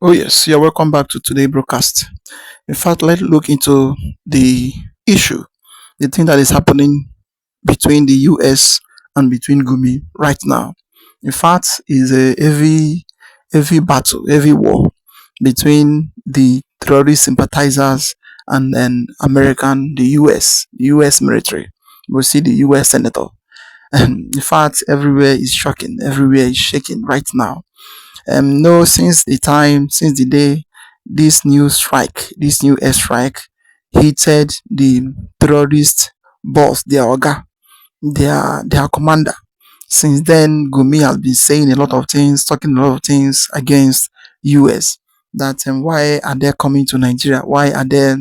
Oh, yes, you're welcome back to today's broadcast. In fact, let's look into the issue, the thing that is happening between the US and between Gumi right now. In fact, is a heavy battle, heavy war between the terrorist sympathizers and then the US military. We see the US senator. And in fact, everywhere is shocking, everywhere is shaking right now. No, since the day this new airstrike hitted the terrorist boss, their Oga, their commander. Since then, Gumi has been saying a lot of things, talking a lot of things against US. That why are they coming to Nigeria? Why are they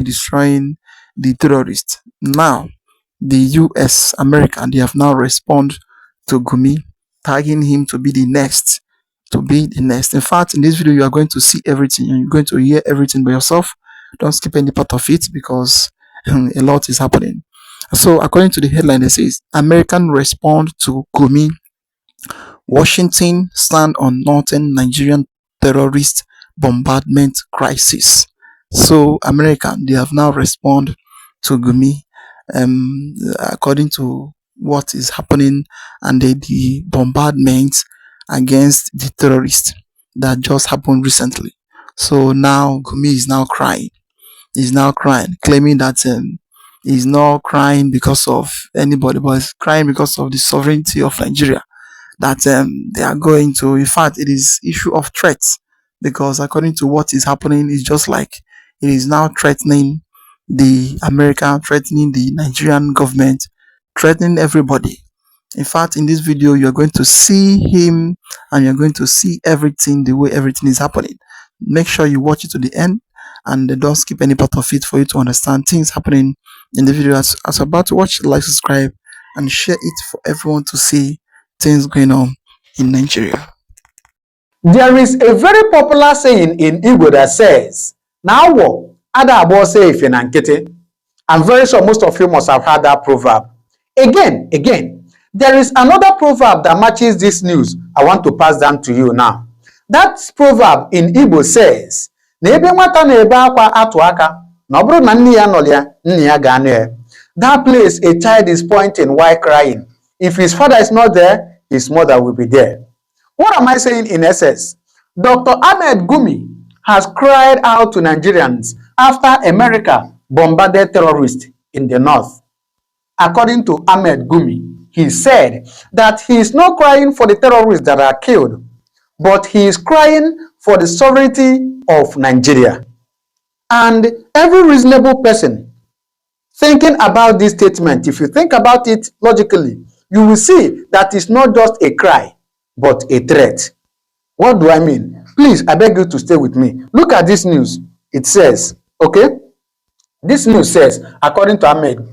destroying the terrorists? Now, the US, America, they have now responded to Gumi, tagging him to be the next. In fact, in this video, you are going to see everything and you're going to hear everything by yourself. Don't skip any part of it because a lot is happening. So, according to the headline, it says American respond to Gumi. Washington stand on northern Nigerian terrorist bombardment crisis. So, America, they have now responded to Gumi, according to what is happening and the bombardment against the terrorists that just happened recently. So now Gumi is now crying. He's now crying, claiming that he's not crying because of anybody, but he's crying because of the sovereignty of Nigeria. That they are going to. In fact, it is issue of threats because according to what is happening, it's just like it is now threatening the America, threatening the Nigerian government, threatening everybody. In fact, in this video, you're going to see him and you're going to see everything, the way everything is happening. Make sure you watch it to the end and don't skip any part of it for you to understand things happening in the video. As you're about to watch, like, subscribe, and share it for everyone to see things going on in Nigeria. There is a very popular saying in Igbo that says, "Now what? Ada abo say if in ankete." I'm very sure most of you must have heard that proverb. Again, there is another proverb that matches this news I want to pass down to you now. That proverb in Igbo says, "N'ebe nwata na-ebe akwa atụ aka, na ọ bụrụ na nne ya nọ ya, nne ya ga-anụ ya." That place a child is pointing while crying. If his father is not there, his mother will be there. What am I saying in essence? Dr. Ahmed Gumi has cried out to Nigerians after America bombarded terrorists in the north. According to Ahmed Gumi, he said that he is not crying for the terrorists that are killed, but he is crying for the sovereignty of Nigeria. And every reasonable person thinking about this statement, if you think about it logically, you will see that it's not just a cry, but a threat. What do I mean? Please, I beg you to stay with me. Look at this news. It says, okay? This news says, according to Ahmed,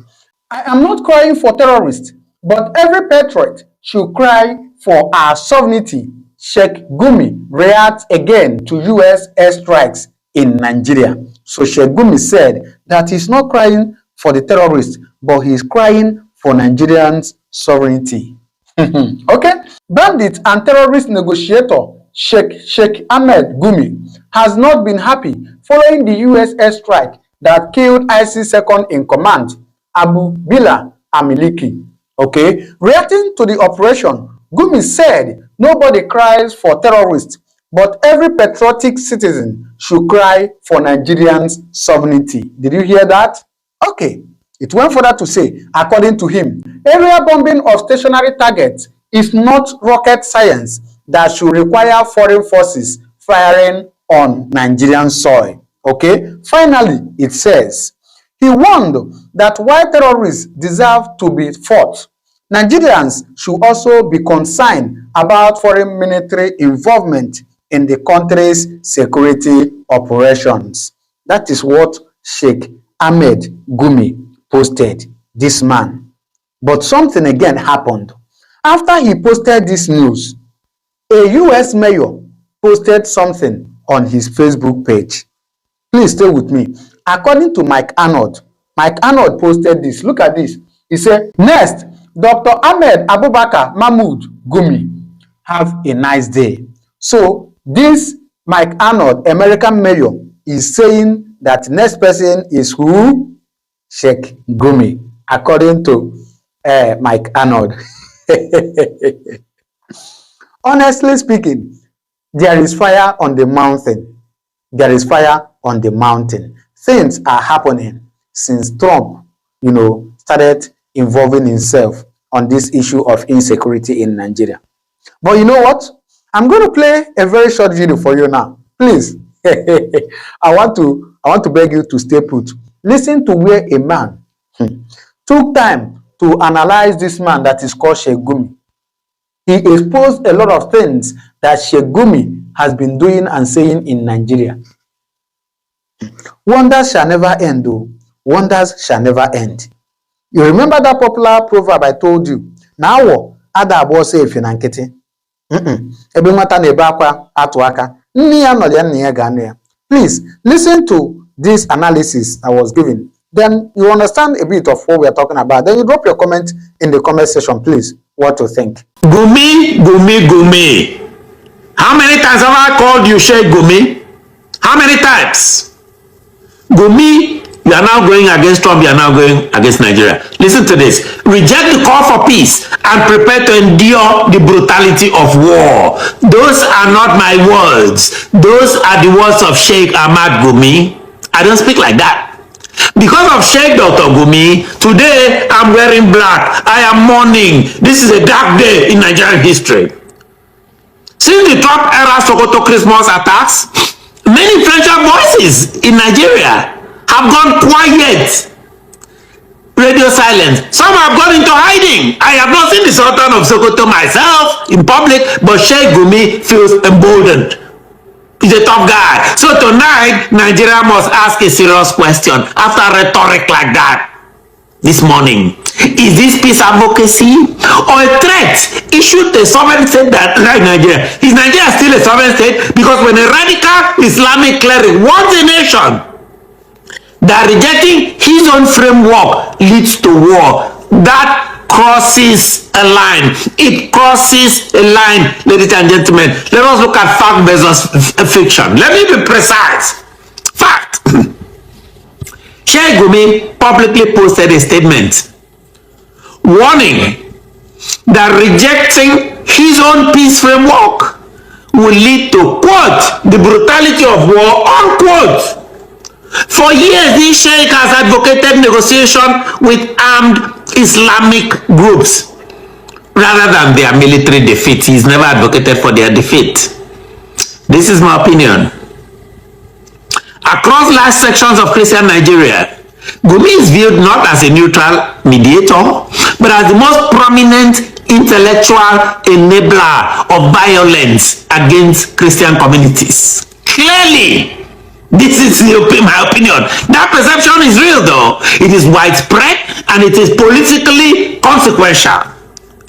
"I am not crying for terrorists, but every patriot should cry for our sovereignty." Sheikh Gumi reacts again to US airstrikes in Nigeria. So Sheikh Gumi said that he's not crying for the terrorists, but he's crying for Nigerians' sovereignty. Okay? Bandit and terrorist negotiator Sheikh Ahmed Gumi has not been happy following the US airstrike that killed ISIS second in command, Abu Bilal Amiliki. Okay? Reacting to the operation, Gumi said nobody cries for terrorists, but every patriotic citizen should cry for Nigerians' sovereignty. Did you hear that? Okay. It went further to say, according to him, area bombing of stationary targets is not rocket science that should require foreign forces firing on Nigerian soil. Okay? Finally, it says, he warned that while terrorists deserve to be fought, Nigerians should also be concerned about foreign military involvement in the country's security operations. That is what Sheikh Ahmed Gumi posted, this man. But something again happened. After he posted this news, a US mayor posted something on his Facebook page. Please stay with me. According to Mike Arnold posted this. Look at this. He said, "Next, Dr. Ahmed Abubakar Mahmoud Gumi, have a nice day." So This Mike Arnold, American mayor, is saying that next person is who? Sheikh Gumi, according to Mike Arnold. Honestly speaking, there is fire on the mountain. There is fire on the mountain. Things are happening since Trump, started involving himself on this issue of insecurity in Nigeria. But you know what? I'm going to play a very short video for you now. Please, I want to beg you to stay put. Listen to where a man took time to analyze this man that is called Sheikh Gumi. He exposed a lot of things that Sheikh Gumi has been doing and saying in Nigeria. Wonders shall never end, though. Wonders shall never end. You remember that popular proverb I told you? Now, ada abo say if na nkiti. Ebe nwata na ebe akwa atu aka. Nni ya no ya nni ya ga ya. Please listen to this analysis I was giving. Then you understand a bit of what we are talking about. Then you drop your comment in the comment section, please. What you think? Gumi, Gumi, Gumi. How many times have I called you Sheikh Gumi? How many times? Gumi, you are now going against Trump, you are now going against Nigeria. Listen to this. Reject the call for peace and prepare to endure the brutality of war. Those are not my words. Those are the words of Sheikh Ahmad Gumi. I don't speak like that. Because of Sheikh Dr. Gumi, today I'm wearing black. I am mourning. This is a dark day in Nigerian history. Since the Trump era Sokoto Christmas attacks, many influential voices in Nigeria have gone quiet. Radio silence. Some have gone into hiding. I have not seen the Sultan of Sokoto myself in public, but Sheikh Gumi feels emboldened. He's a tough guy. So tonight, Nigeria must ask a serious question after rhetoric like that this morning. Is this peace advocacy or a threat issued a sovereign state that like Nigeria? Is Nigeria still a sovereign state? Because when a radical Islamic cleric wants a nation that rejecting his own framework leads to war, that crosses a line. It crosses a line, ladies and gentlemen. Let us look at fact versus fiction. Let me be precise. Fact. Sheikh Gumi publicly posted a statement warning that rejecting his own peace framework will lead to, quote, the brutality of war, unquote. For years, this sheikh has advocated negotiation with armed Islamic groups rather than their military defeat. He's never advocated for their defeat. This is my opinion. Across large sections of Christian Nigeria, Gumi is viewed not as a neutral mediator, but as the most prominent intellectual enabler of violence against Christian communities. Clearly, this is my opinion. That perception is real though. It is widespread and it is politically consequential.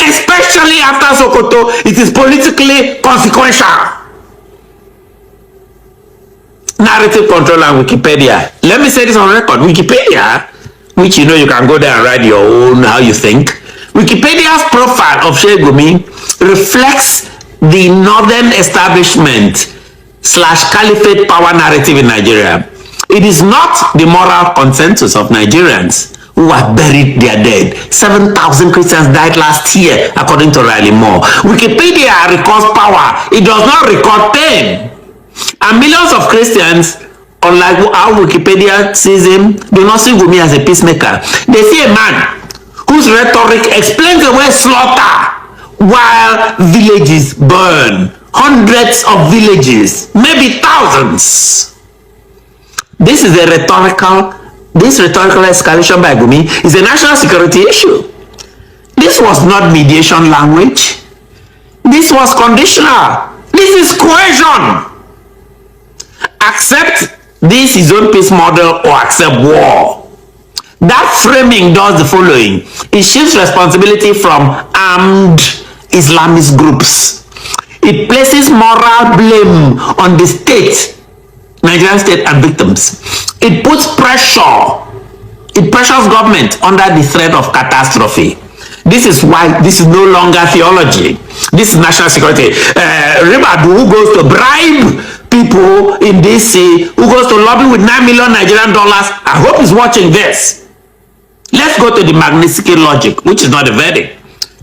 Especially after Sokoto, it is politically consequential. Narrative control and Wikipedia. Let me say this on record. Wikipedia, which you can go there and write your own how you think. Wikipedia's profile of Sheikh Gumi reflects the northern establishment / caliphate power narrative in Nigeria. It is not the moral consensus of Nigerians who have buried their dead. 7,000 Christians died last year, according to Riley Moore. Wikipedia records power. It does not record pain. And millions of Christians, unlike how Wikipedia sees him, do not see Gumi as a peacemaker. They see a man whose rhetoric explains away slaughter while villages burn. Hundreds of villages, maybe thousands. This rhetorical escalation by Gumi is a national security issue. This was not mediation language. This was conditional. This is coercion. Accept this his own peace model or accept war. That framing does the following. It shifts responsibility from armed Islamist groups. It places moral blame on the state, Nigerian state and victims. It puts pressure. It pressures government under the threat of catastrophe. This is why this is no longer theology. This is national security. Ribadu, who goes to bribe people in DC, who goes to lobby with $9 million Nigerian dollars. I hope he's watching this. Let's go to the Magnitsky logic, which is not a verdict.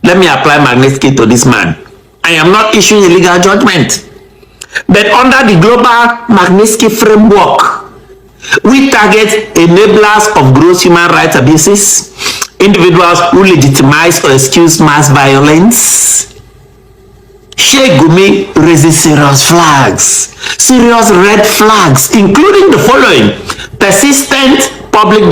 Let me apply Magnitsky to this man. I am not issuing a legal judgment. But under the global Magnitsky framework, we target enablers of gross human rights abuses, individuals who legitimize or excuse mass violence. Sheikh Gumi raises serious flags, serious red flags, including the following: persistent public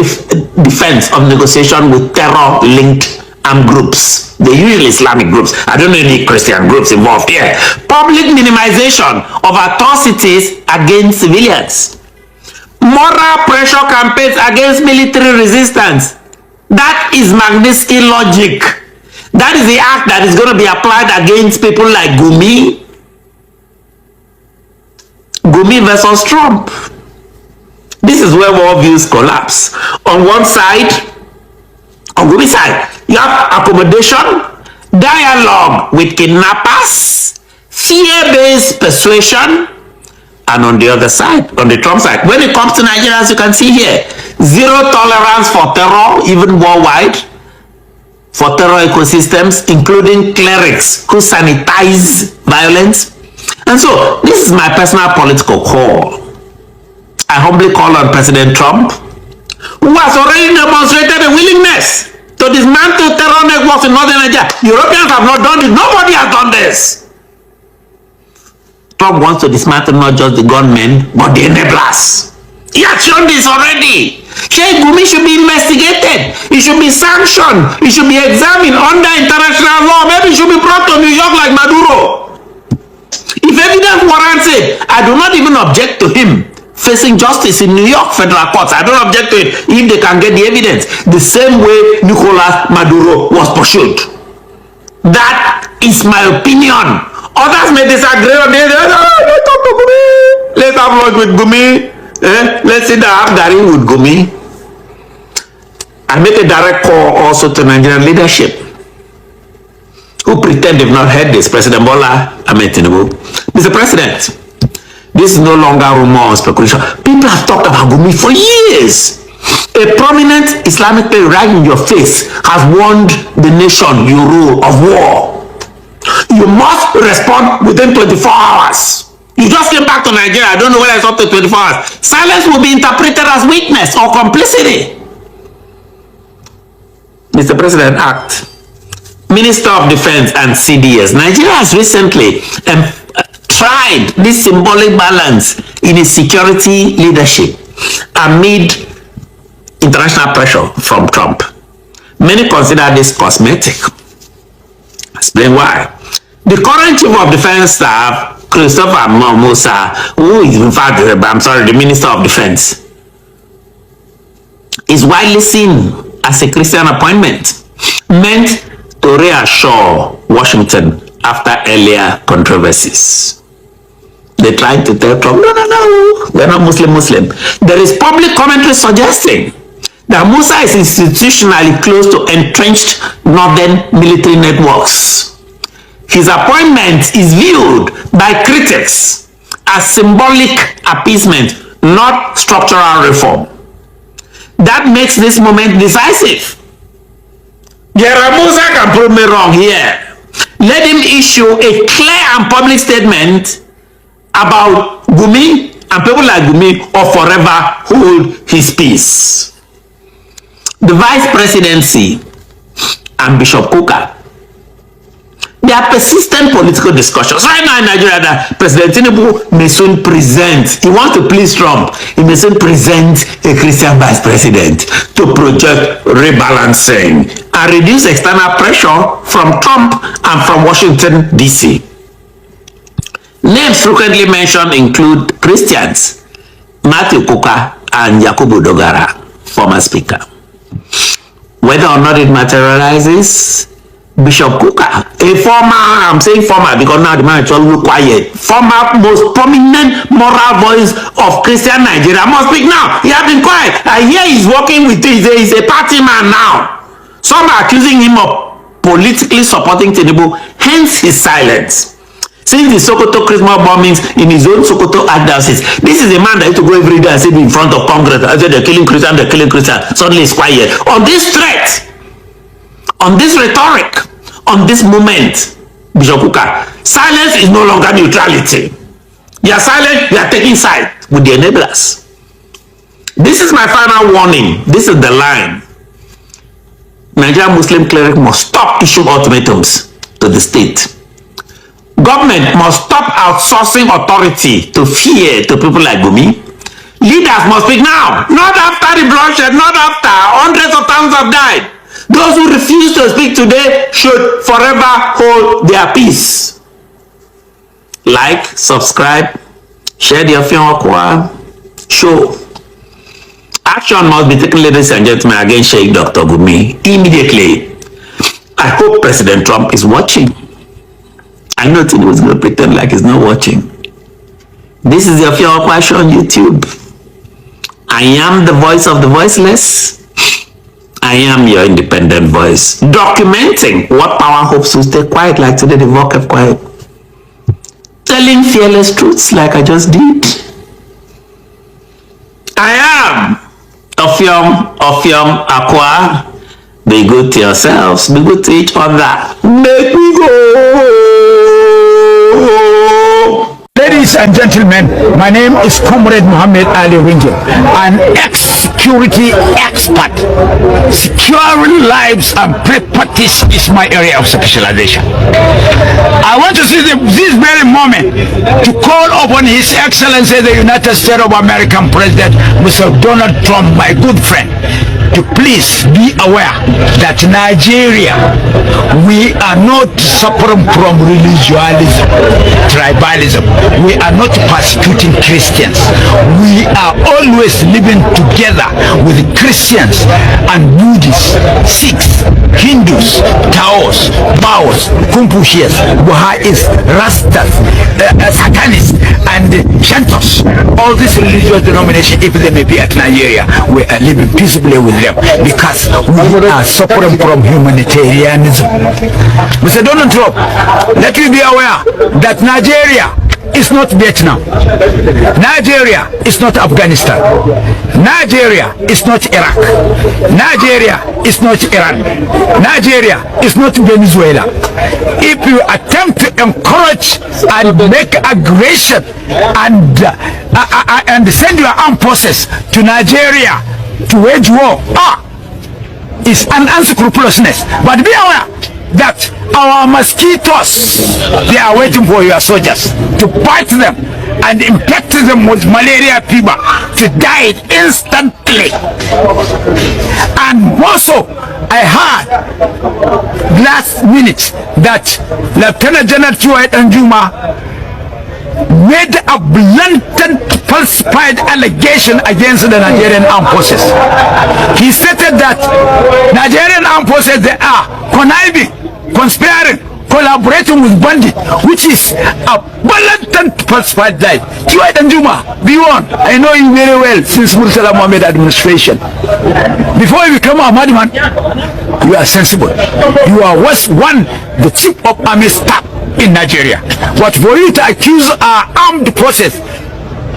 defense of negotiation with terror-linked armed groups. They usually Islamic groups. I don't know any Christian groups involved here. Public minimization of atrocities against civilians. Moral pressure campaigns against military resistance. That is Magnitsky logic. That is the act that is going to be applied against people like Gumi. Gumi versus Trump. This is where worldviews collapse. On one side, on Gumi's side, you have accommodation, dialogue with kidnappers, fear-based persuasion, and on the other side, on the Trump side, when it comes to Nigeria, as you can see here, zero tolerance for terror, even worldwide, for terror ecosystems, including clerics who sanitize violence. And so, this is my personal political call. I humbly call on President Trump, who has already demonstrated a willingness to dismantle terror networks in northern Nigeria. Europeans have not done it. Nobody has done this. Trump wants to dismantle not just the gunmen, but the enablers. He has shown this already. Sheikh Gumi should be investigated. He should be sanctioned. He should be examined under international law. Maybe he should be brought to New York like Maduro. If evidence warrants it, I do not even object to him facing justice in New York federal courts. I don't object to it if they can get the evidence. The same way Nicolas Maduro was pursued. That is my opinion. Others may disagree on this. Let's talk to Gumi. Let's have lunch with Gumi. Let's sit down have Gary with Gumi. I make a direct call also to Nigerian leadership who pretend they've not heard this. President Bola Ahmed Tinubu. Mr. President, this is no longer rumor or speculation. People have talked about Gumi for years. A prominent Islamic player right in your face has warned the nation you rule of war. You must respond within 24 hours. You just came back to Nigeria. I don't know whether it's up to 24 hours. Silence will be interpreted as weakness or complicity. Mr. President, act. Minister of Defense and CDS. Nigeria has recently tried this symbolic balance in its security leadership amid international pressure from Trump. Many consider this cosmetic. Explain why. The current Chief of Defense Staff, Christopher Musa, who is in fact, the Minister of Defense, is widely seen as a Christian appointment meant to reassure Washington after earlier controversies. They tried to tell Trump, no, we're not Muslim. There is public commentary suggesting that Musa is institutionally close to entrenched northern military networks. His appointment is viewed by critics as symbolic appeasement, not structural reform. That makes this moment decisive. Musa can prove me wrong here. Let him issue a clear and public statement about Gumi and people like Gumi, or forever hold his peace. The vice presidency and Bishop Kuka, there are persistent political discussions right now in Nigeria that President Tinubu may soon present. He wants to please Trump. He may soon present a Christian vice president to project rebalancing and reduce external pressure from Trump and from Washington, D.C. Names frequently mentioned include Christians, Matthew Kuka and Yakubu Dogara, former speaker. Whether or not it materializes, Bishop Kuka, a former, I'm saying former because now the man is all quiet, former most prominent moral voice of Christian Nigeria, must speak now. He has been quiet. I hear he's working with, he's a party man now. Some are accusing him of politically supporting Tinubu, hence his silence. Since the Sokoto Christmas bombings in his own Sokoto diocese, this is a man that used to go every day and sit in front of Congress and say they're killing Christians, they're killing Christians. Suddenly it's quiet. On this threat, on this rhetoric, on this moment, Bishop Kuka, silence is no longer neutrality. You are silent, you are taking side with the enablers. This is my final warning. This is the line. Nigerian Muslim cleric must stop issuing ultimatums to the state. Government must stop outsourcing authority to fear to people like Gumi. Leaders must speak now, not after the bloodshed, not after hundreds of thousands have died. Those who refuse to speak today should forever hold their peace. Like, subscribe, share the Ofion show. Action must be taken, ladies and gentlemen, against Sheikh Dr. Gumi immediately. I hope President Trump is watching. I know he was going to pretend like he's not watching. This is the Ofion show on YouTube. I am the voice of the voiceless. I am your independent voice, documenting what power hopes to stay quiet, like today the vote kept quiet. Telling fearless truths like I just did. I am Ofion Aqua. Be good to yourselves, be good to each other. Make we go. Ladies and gentlemen, my name is Comrade Muhammad Ali Ringel, an ex-security expert. Securing lives and properties is my area of specialization. I want to seize this very moment to call upon His Excellency the United States of American President, Mr. Donald Trump, my good friend, to please be aware that Nigeria, we are not suffering from religiosism, tribalism. We are not persecuting Christians. We are always living together with Christians and Buddhists, Sikhs, Hindus, Taos, Maos, Confucius, Baha'is, Rastas, Satanists, and Shantos. All these religious denominations, if they may be at Nigeria, we are living peaceably with them because we are suffering from humanitarianism. Mr. Donald Trump, let you be aware that Nigeria is not Vietnam. Nigeria is not Afghanistan. Nigeria is not Iraq. Nigeria is not Iran. Nigeria is not Venezuela. If you attempt to encourage and make aggression and send your armed forces to Nigeria to wage war, is an unscrupulousness. But be aware that our mosquitoes, they are waiting for your soldiers to bite them and infect them with malaria fever to die instantly. And also, I heard last minute that Lieutenant General Chiwai Danjuma made a blatant falsified allegation against the Nigerian armed forces. He stated that Nigerian armed forces, they are conniving, conspiring, collaborating with bandits, which is a blatant falsified lie. Chiwai Danjuma, be warned. I know you very well since Murtala Mohammed administration. Before you become a madman, you are sensible. You are the chief of army staff in Nigeria. But for you to accuse our armed forces,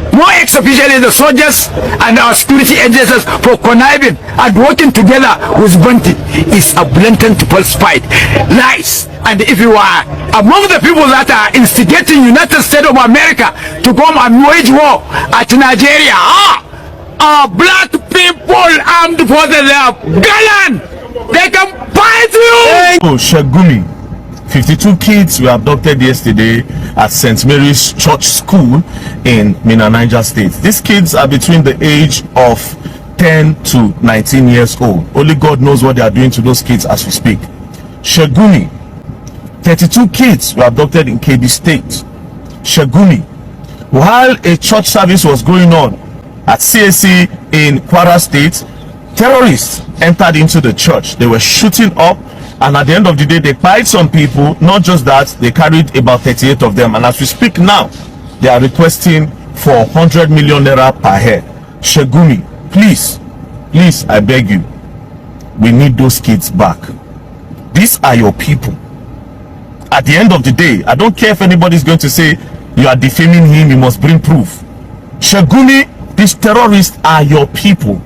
more especially the soldiers and our security agencies, for conniving and working together with bandits, is a blatant falsified lies. And if you are among the people that are instigating United States of America to come and wage war at Nigeria, our black people armed forces, they are gallant. They can fight you. Oh, Sheikh Gumi. 52 kids were abducted yesterday at St. Mary's Church School in Minna, Niger State. These kids are between the age of 10 to 19 years old. Only God knows what they are doing to those kids as we speak. Sheikh Gumi, 32 kids were abducted in KB State. Sheikh Gumi, while a church service was going on at CAC in Kwara State, terrorists entered into the church. They were shooting up, and at the end of the day, they killed some people. Not just that, they carried about 38 of them. And as we speak now, they are requesting for 100 million naira per head. Sheikh Gumi, please, I beg you, we need those kids back. These are your people. At the end of the day, I don't care if anybody's going to say you are defaming him, you must bring proof. Sheikh Gumi, these terrorists are your people.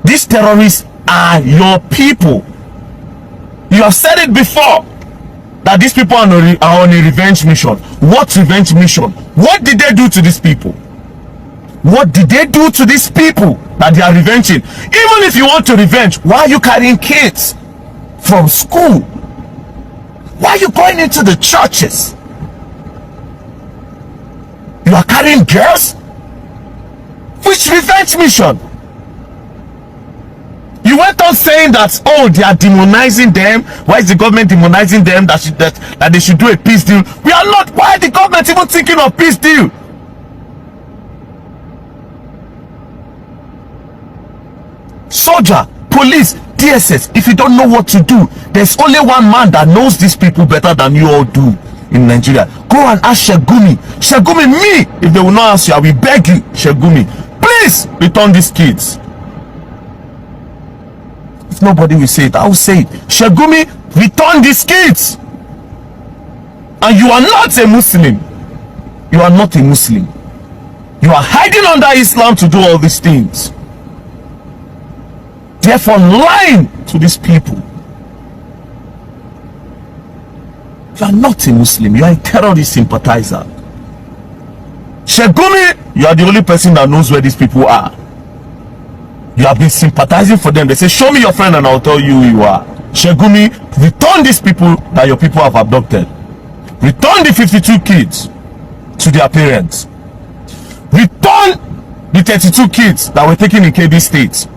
These terrorists are your people. You have said it before that these people are on a revenge mission. What revenge mission? What did they do to these people? What did they do to these people that they are revenging? Even if you want to revenge, why are you carrying kids from school? Why are you going into the churches? You are carrying girls? Which revenge mission? You went on saying that, oh, they are demonizing them. Why is the government demonizing them? That they should do a peace deal. We are not. Why is the government even thinking of peace deal? Soldier, police, DSS, if you don't know what to do, there's only one man that knows these people better than you all do in Nigeria. Go and ask Sheikh Gumi. Sheikh Gumi, me, if they will not ask you, I will beg you, Sheikh Gumi, please return these kids. If nobody will say it, I will say it. Sheikh Gumi, return these kids. And you are not a Muslim. You are not a Muslim. You are hiding under Islam to do all these things. Therefore, lying to these people. You are not a Muslim. You are a terrorist sympathizer. Sheikh Gumi, you are the only person that knows where these people are. You have been sympathizing for them. They say, show me your friend and I'll tell you who you are. Sheikh Gumi, return these people that your people have abducted. Return the 52 kids to their parents. Return the 32 kids that were taken in KB State.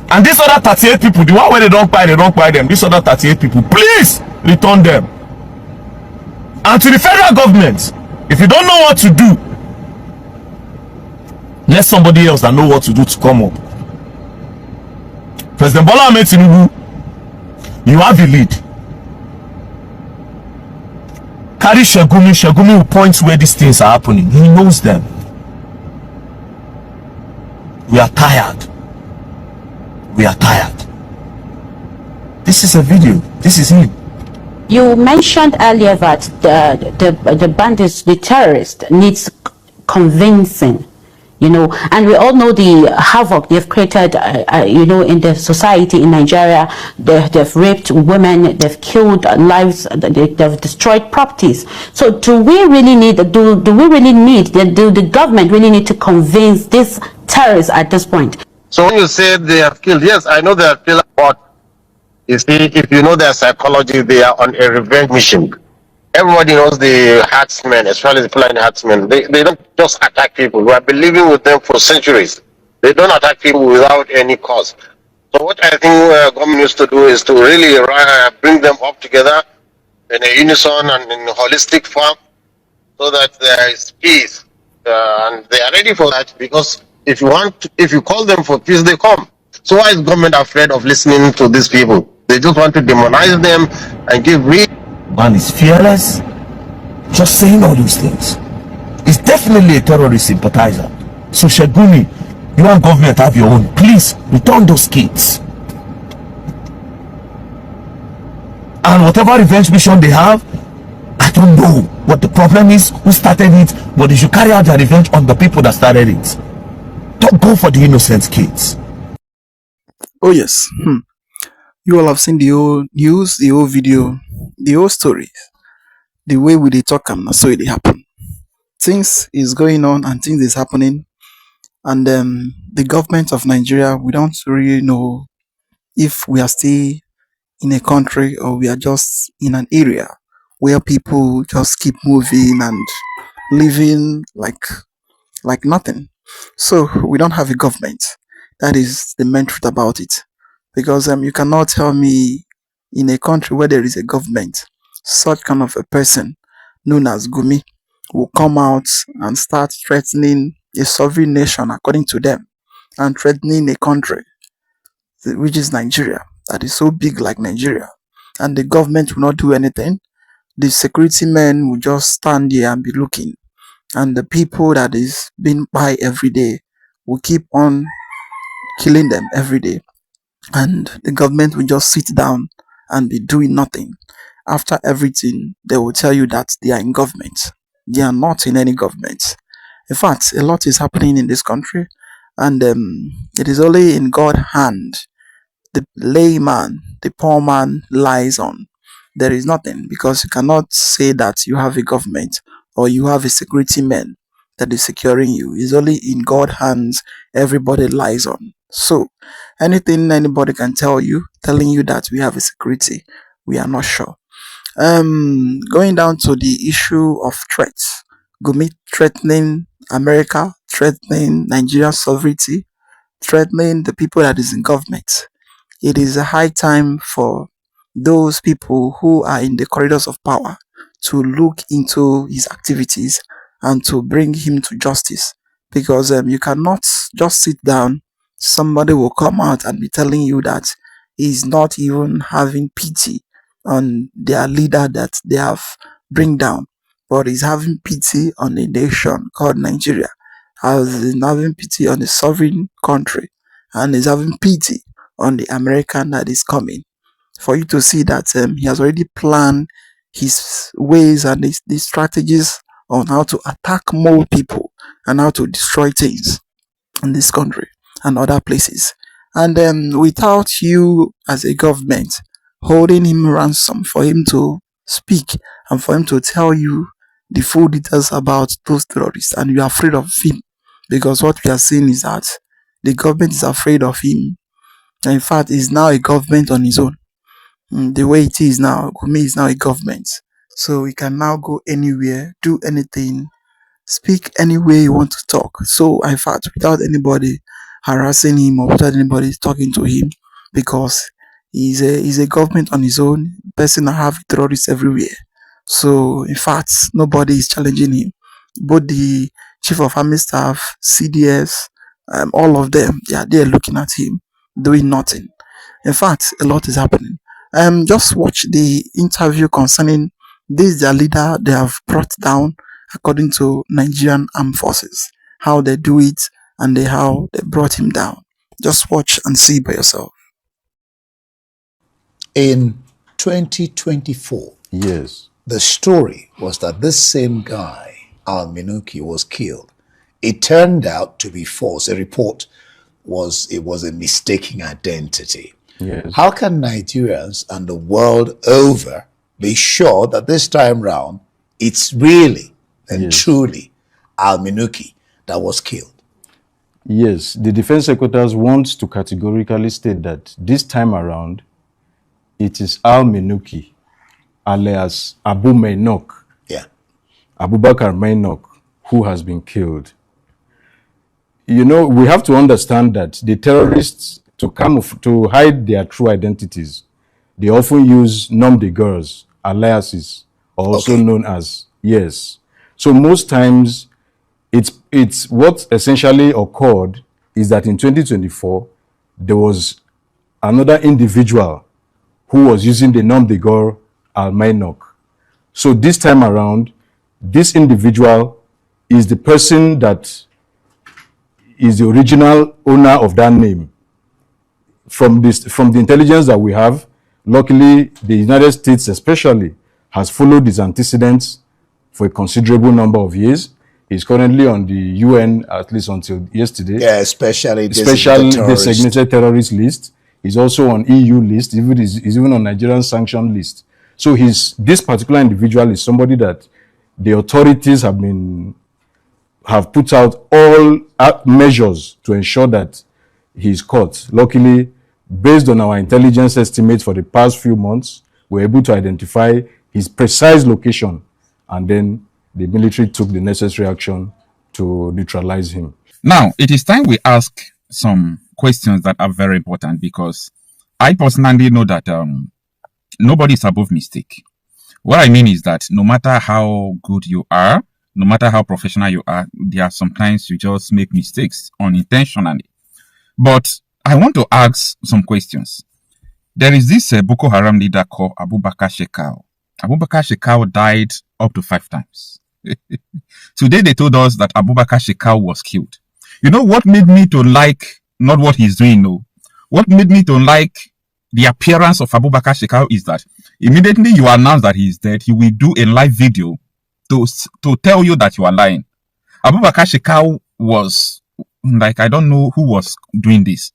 And these other 38 people, the one where they don't buy them. These other 38 people, please return them. And to the federal government, if you don't know what to do, let somebody else that know what to do to come up. President Bola Ahmed Tinubu, you have a lead. Carry Sheikh Gumi. Sheikh Gumi will point where these things are happening. He knows them. We are tired. We are tired. This is a video. This is him. You mentioned earlier that the bandits, the terrorists, needs convincing, and we all know the havoc they've created, in the society in Nigeria. They've raped women, they've killed lives, they've destroyed properties. So do the government really need to convince these terrorists at this point? So when you say they have killed, yes, I know they have killed, but you see, if you know their psychology, they are on a revenge mission. Everybody knows the herdsmen, especially the Fulani herdsmen. They don't just attack people. We have been living with them for centuries. They don't attack people without any cause. So what I think government needs to do is to really bring them up together in a unison and in a holistic form, so that there is peace, and they are ready for that. Because if you call them for peace, they come. So why is government afraid of listening to these people? They just want to demonize them and give Man is fearless, just saying all those things. He's definitely a terrorist sympathizer. So Sheikh Gumi, you and government have your own. Please return those kids. And whatever revenge mission they have, I don't know what the problem is, who started it, but they should carry out their revenge on the people that started it. Don't go for the innocent kids. Oh yes. You all have seen the whole news, the whole video, the whole story. The way we dey talk am, na so it happen. Things is going on and things is happening, and the government of Nigeria, we don't really know if we are still in a country or we are just in an area where people just keep moving and living like nothing. So we don't have a government. That is the main truth about it. Because you cannot tell me in a country where there is a government, such kind of a person known as Gumi will come out and start threatening a sovereign nation according to them, and threatening a country which is Nigeria, that is so big like Nigeria, and the government will not do anything. The security men will just stand there and be looking, and the people that is being by every day will keep on killing them every day. and the government will just sit down and be doing nothing. After everything, they will tell you that they are in government. They are not in any government. In fact, a lot is happening in this country, and it is only in God's hand the layman, the poor man lies on. There is nothing, because you cannot say that you have a government or you have a security man that is securing you. It's only in God's hands everybody lies on. So anything anybody can tell you, telling you that we have a security, we are not sure. Going down to the issue of threats, Gumi threatening America, threatening Nigeria's sovereignty, threatening the people that is in government. It is a high time for those people who are in the corridors of power to look into his activities and to bring him to justice, because you cannot just sit down. Somebody will come out and be telling you that he's not even having pity on their leader that they have bring down, but he's having pity on a nation called Nigeria, has been having pity on a sovereign country, and is having pity on the American that is coming. For you to see that he has already planned his ways and his strategies on how to attack more people and how to destroy things in this country and other places. And without you as a government holding him ransom for him to speak and for him to tell you the full details about those terrorists, and you are afraid of him, because what we are seeing is that the government is afraid of him. In fact, he's now a government on his own. The way it is now, Gumi is now a government. So he can now go anywhere, do anything, speak any way you want to talk. So in fact, without anybody harassing him or without anybody talking to him, because he's a government on his own, person that have terrorists everywhere. So in fact, nobody is challenging him. Both the chief of army staff, CDS, all of them, they are there looking at him, doing nothing. In fact, a lot is happening. Just watch the interview concerning this their leader they have brought down according to Nigerian armed forces, how they do it and how they brought him down. Just watch and see by yourself. In 2024, Yes. the story was that this same guy, Al Minuki, was killed. It turned out to be false. A report was a mistaken identity. Yes. How can Nigerians and the world over be sure that this time round it's really and Yes. truly Al Minuki that was killed? Yes, the defense secretaries want to categorically state that this time around, it is Al Minuki, alias Abu Mainok, Yeah. Abubakar Mainok, who has been killed. You know, we have to understand that the terrorists, to hide their true identities, they often use nom de guerres, aliases, also Okay. known as, yes. So most times, it's what essentially occurred is that in 2024, there was another individual who was using the nom de guerre Al Mainok. So this time around, this individual is the person that is the original owner of that name. From the intelligence that we have, luckily the United States especially has followed these antecedents for a considerable number of years. He's currently on the UN, at least until yesterday. Yeah, especially Special terrorist. designated terrorist list. He's also on EU list. He's even on Nigerian sanction list. So this particular individual is somebody that the authorities have put out all measures to ensure that he's caught. Luckily, based on our intelligence estimates for the past few months, we're able to identify his precise location, and then the military took the necessary action to neutralize him. Now, it is time we ask some questions that are very important, because I personally know that nobody is above mistake. What I mean is that no matter how good you are, no matter how professional you are, there are sometimes you just make mistakes unintentionally. But I want to ask some questions. There is this Boko Haram leader called Abubakar Shekau. Abubakar Shekau died up to 5 times. Today they told us that Abubakar Shekau was killed. You know what made me to like not what he's doing, no? What made me to like the appearance of Abubakar Shekau is that immediately you announce that he is dead, he will do a live video to tell you that you are lying. Abubakar Shekau was like, I don't know who was doing this.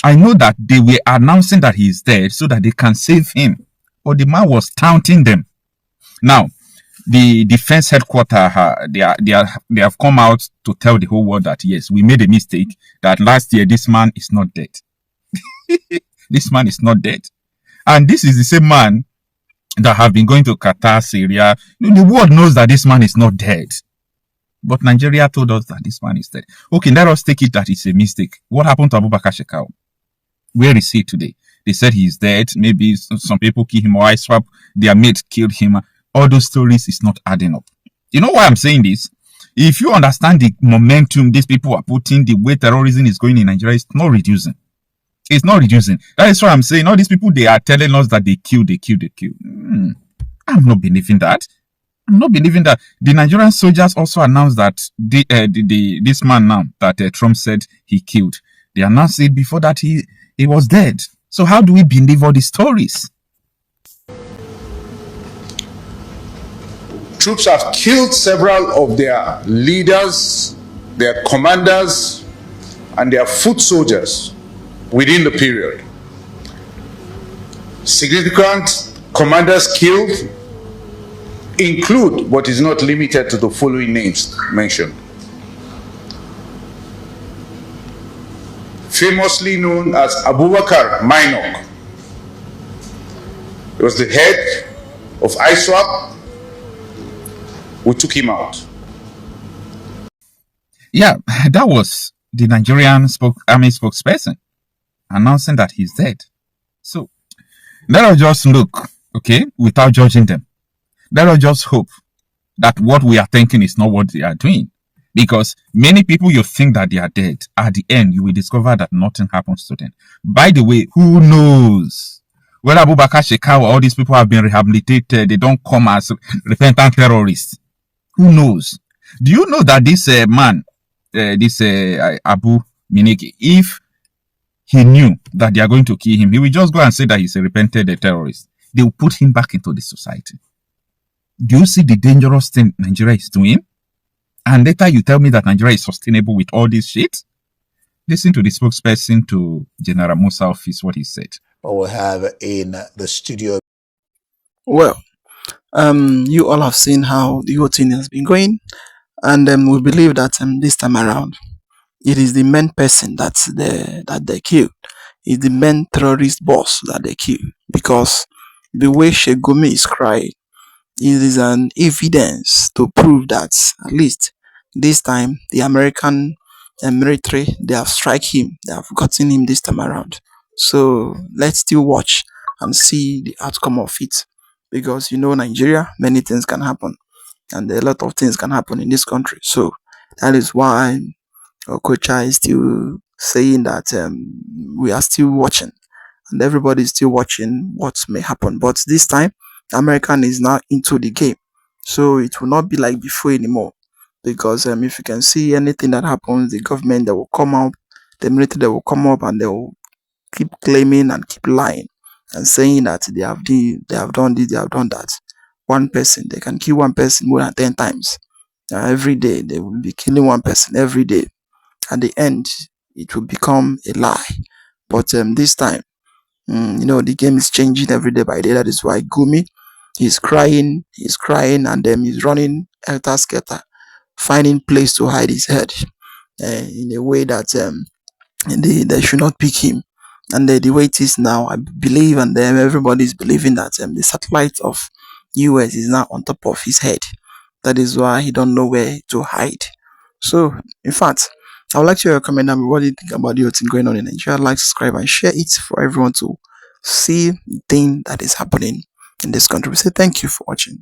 I know that they were announcing that he is dead so that they can save him, but the man was taunting them. Now, the defense headquarters, they have come out to tell the whole world that yes, we made a mistake. That last year this man is not dead. This man is not dead, and this is the same man that have been going to Qatar, Syria. The world knows that this man is not dead. But Nigeria told us that this man is dead. Okay, let us take it that it's a mistake. What happened to Abubakar Shekau? Where is he today? They said he is dead. Maybe some people killed him, or ISWAP, their mate killed him. All those stories is not adding up. You know why I'm saying this? If you understand the momentum these people are putting, the way terrorism is going in Nigeria, it's not reducing. It's not reducing. That is why I'm saying all these people, they are telling us that they kill. I'm not believing that. I'm not believing that. The Nigerian soldiers also announced that this man now that Trump said he killed, they announced it before that he was dead. So how do we believe all these stories? Troops have killed several of their leaders, their commanders, and their foot soldiers within the period. Significant commanders killed include, but is not limited to, the following names mentioned. Famously known as Abubakar Mainok. He was the head of ISWAP. We took him out. Yeah, that was the Nigerian army spokesperson announcing that he's dead. So let us just look, okay, without judging them. Let us just hope that what we are thinking is not what they are doing. Because many people, you think that they are dead. At the end, you will discover that nothing happens to them. By the way, who knows? Whether Abubakar Shekau or all these people have been rehabilitated, they don't come as repentant terrorists. Who knows? Do you know that this man, Abu Miniki, if he knew that they are going to kill him, he will just go and say that he's a repented terrorist. They will put him back into the society. Do you see the dangerous thing Nigeria is doing? And later you tell me that Nigeria is sustainable with all this shit? Listen to the spokesperson to General Musa office, what he said. What we'll have in the studio. Well, you all have seen how the whole thing has been going, and we believe that this time around, it is the main person that they killed. It's the main terrorist boss that they killed, because the way Sheikh Gumi is crying, it is an evidence to prove that at least this time the American military, they have struck him, they have gotten him this time around. So let's still watch and see the outcome of it, because Nigeria, many things can happen, and a lot of things can happen in this country. So that is why Okocha is still saying that we are still watching, and everybody is still watching what may happen. But this time, American is now into the game, so it will not be like before anymore. Because if you can see anything that happens, the government, they will come up, the military, they will come up, and they will keep claiming and keep lying and saying that they have done this, they have done that. One person, they can kill one person more than 10 times. Every day, they will be killing one person every day. At the end, it will become a lie. But this time, the game is changing every day by day. That is why Gumi is crying, and he's running helter skelter, finding place to hide his head in a way that they should not pick him. And the way it is now, I believe, and everybody is believing that the satellite of US is now on top of his head. That is why he don't know where to hide. So, in fact, I would like to comment down what do you think about the whole thing going on in Nigeria. Like, subscribe, and share it for everyone to see the thing that is happening in this country. We say thank you for watching.